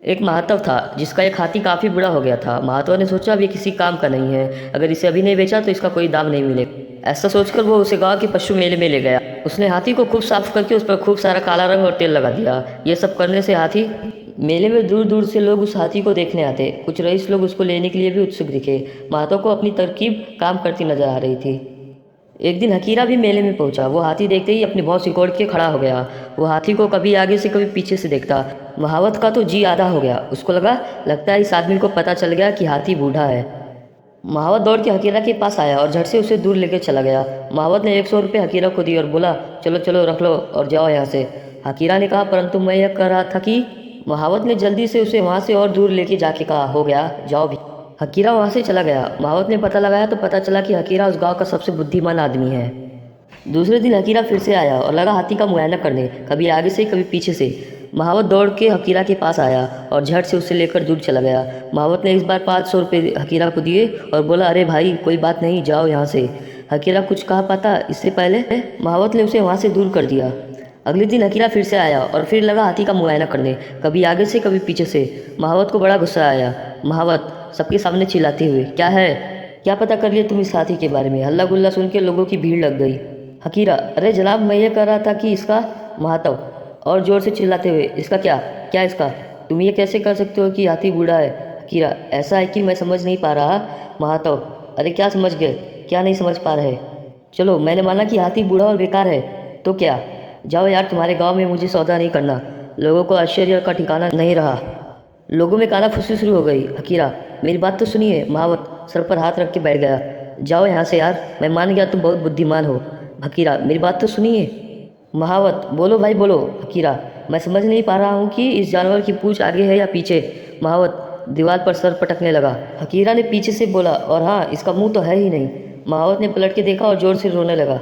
एक महातव था जिसका एक हाथी काफ़ी बूढ़ा हो गया था। महातव ने सोचा अभी किसी काम का नहीं है, अगर इसे अभी नहीं बेचा तो इसका कोई दाम नहीं मिलेगा। ऐसा सोचकर वो उसे गांव के पशु मेले में ले गया। उसने हाथी को खूब साफ करके उस पर खूब सारा काला रंग और तेल लगा दिया। ये सब करने से हाथी मेले में दूर दूर से लोग उस हाथी को देखने आते। कुछ रईस लोग उसको लेने के लिए भी उत्सुक दिखे। महातव को अपनी तरकीब काम करती नजर आ रही थी। एक दिन हकीरा भी मेले में पहुंचा। वो हाथी देखते ही अपनी भौं सिकोड़ के खड़ा हो गया। वो हाथी को कभी आगे से कभी पीछे से देखता। महावत का तो जी आधा हो गया। उसको लगता है इस आदमी को पता चल गया कि हाथी बूढ़ा है। महावत दौड़ के हकीरा के पास आया और झट से उसे दूर लेकर चला गया। महावत ने 100 रुपये हकीरा को दिए और बोला, चलो चलो रख लो और जाओ यहाँ से। हकीरा ने कहा, परंतु मैं यह कह रहा था कि। महावत ने जल्दी से उसे वहाँ से और दूर लेके जाके कहा, हो गया, जाओ भी। हकीरा वहाँ से चला गया। महावत ने पता लगाया तो पता चला कि हकीरा उस गांव का सबसे बुद्धिमान आदमी है। दूसरे दिन हकीरा फिर से आया और लगा हाथी का मुआयना करने, कभी आगे से कभी पीछे से। महावत दौड़ के हकीरा के पास आया और झट से उसे लेकर दूर चला गया। महावत ने इस बार 500 रुपये हकीरा को दिए और बोला, अरे भाई कोई बात नहीं, जाओ यहाँ से। हकीरा कुछ कहा पाता इससे पहले महावत ने उसे वहाँ से दूर कर दिया। अगले दिन हकीरा फिर से आया और फिर लगा हाथी का मुआयना करने, कभी आगे से कभी पीछे से। महावत को बड़ा गुस्सा आया। महावत सबके सामने चिल्लाते हुए, क्या है, क्या पता कर लिया तुम इस हाथी के बारे में। हल्ला गुल्ला सुन के लोगों की भीड़ लग गई। हकीरा, अरे जनाब मैं ये कह रहा था कि इसका। महातव और जोर से चिल्लाते हुए, इसका क्या, क्या इसका, तुम ये कैसे कर सकते हो कि हाथी बूढ़ा है। हकीरा, ऐसा है कि मैं समझ नहीं पा रहा। महातव, अरे क्या समझ गए, क्या नहीं समझ पा रहे। चलो मैंने माना कि हाथी बूढ़ा और बेकार है, तो क्या। जाओ यार, तुम्हारे गांव में मुझे सौदा नहीं करना। लोगों को आश्चर्य का ठिकाना नहीं रहा। लोगों में कानाफूसी शुरू हो गई। हकीरा, मेरी बात तो सुनिए। महावत सर पर हाथ रख के बैठ गया। जाओ यहाँ से यार, मैं मान गया तुम बहुत बुद्धिमान हो। हकीरा, मेरी बात तो सुनिए। महावत, बोलो भाई बोलो। हकीरा, मैं समझ नहीं पा रहा हूँ कि इस जानवर की पूंछ आगे है या पीछे। महावत दीवार पर सर पटकने लगा। हकीरा ने पीछे से बोला, और हाँ, इसका मुंह तो है ही नहीं। महावत ने पलट के देखा और जोर से रोने लगा।